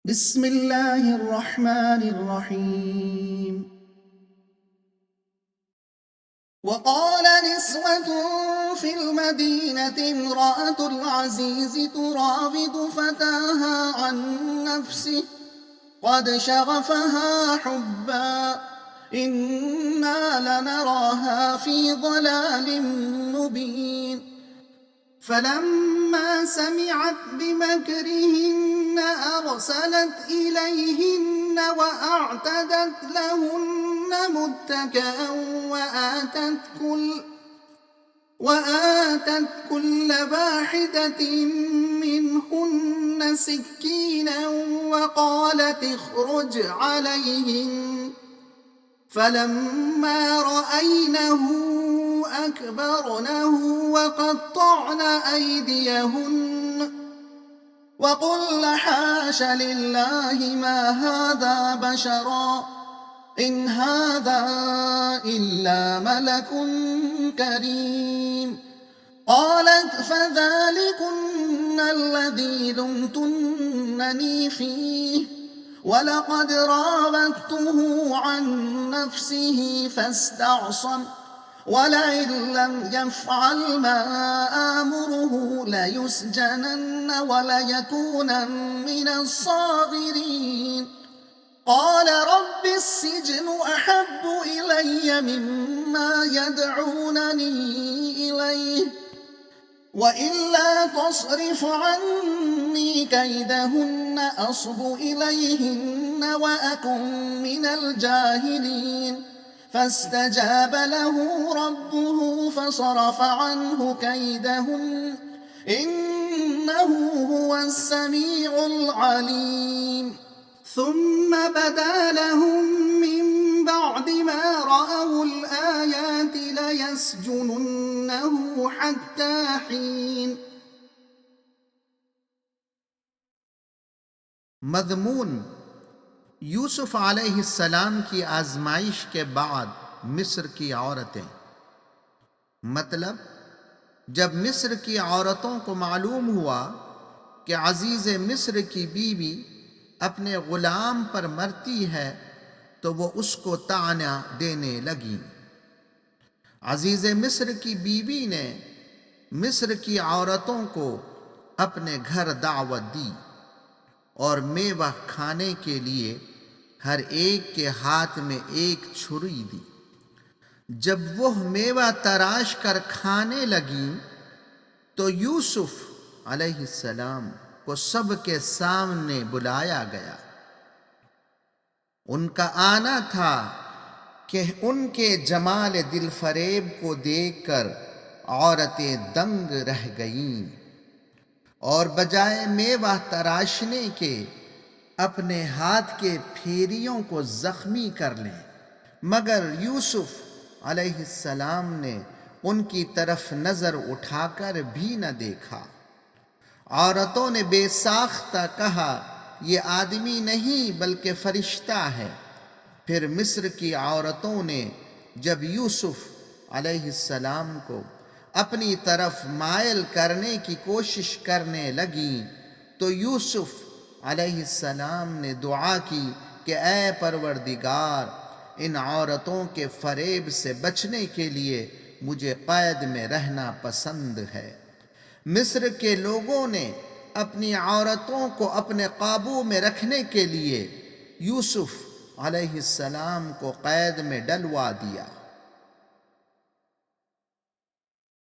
بسم الله الرحمن الرحيم. وقال نسوة في المدينة امرأة العزيز تراود فتاها عن نفسه قد شغفها حبا إنا لنراها في ضلال مبين. فلما سمعت بمكرهن أرسلت إليهن وأعتدت لهن متكئا وآتت كل واحدة منهن سكينا وقالت اخرج عليهن. فلما رأينه أكبرنه وقطعن أيديهن وقلن حاش لله ما هذا بشرا إن هذا إلا ملك كريم. قالت فذلكن الذي لمتنني فيه ولقد راودته عن نفسه فاستعصم ولئن لم يفعل ما آمره ليسجنن وليكونن من الصاغرين. قال رب السجن أحب إلي مما يدعونني إليه وإلا تصرف عني كيدهن أصب إليهن وأكن من الجاهلين. فاستجاب له ربه فصرف عنه كيدهن إنه هو السميع العليم. ثم بدا لهم من بعد ما رأوا الآيات ليسجننه حتى حين. مضمون یوسف علیہ السلام کی آزمائش کے بعد مصر کی عورتیں. مطلب جب مصر کی عورتوں کو معلوم ہوا کہ عزیز مصر کی بیوی اپنے غلام پر مرتی ہے تو وہ اس کو طعنہ دینے لگیں. عزیز مصر کی بیوی نے مصر کی عورتوں کو اپنے گھر دعوت دی اور میوہ کھانے کے لیے ہر ایک کے ہاتھ میں ایک چھری دی. جب وہ میوہ تراش کر کھانے لگیں تو یوسف علیہ السلام کو سب کے سامنے بلایا گیا. ان کا آنا تھا کہ ان کے جمال دل فریب کو دیکھ کر عورتیں دنگ رہ گئیں اور بجائے میوہ تراشنے کے اپنے ہاتھ کے پھیریوں کو زخمی کر لیں، مگر یوسف علیہ السلام نے ان کی طرف نظر اٹھا کر بھی نہ دیکھا. عورتوں نے بے ساختہ کہا یہ آدمی نہیں بلکہ فرشتہ ہے. پھر مصر کی عورتوں نے جب یوسف علیہ السلام کو اپنی طرف مائل کرنے کی کوشش کرنے لگیں تو یوسف علیہ السلام نے دعا کی کہ اے پروردگار، ان عورتوں کے فریب سے بچنے کے لیے مجھے قید میں رہنا پسند ہے. مصر کے لوگوں نے اپنی عورتوں کو اپنے قابو میں رکھنے کے لیے یوسف علیہ السلام کو قید میں ڈلوا دیا.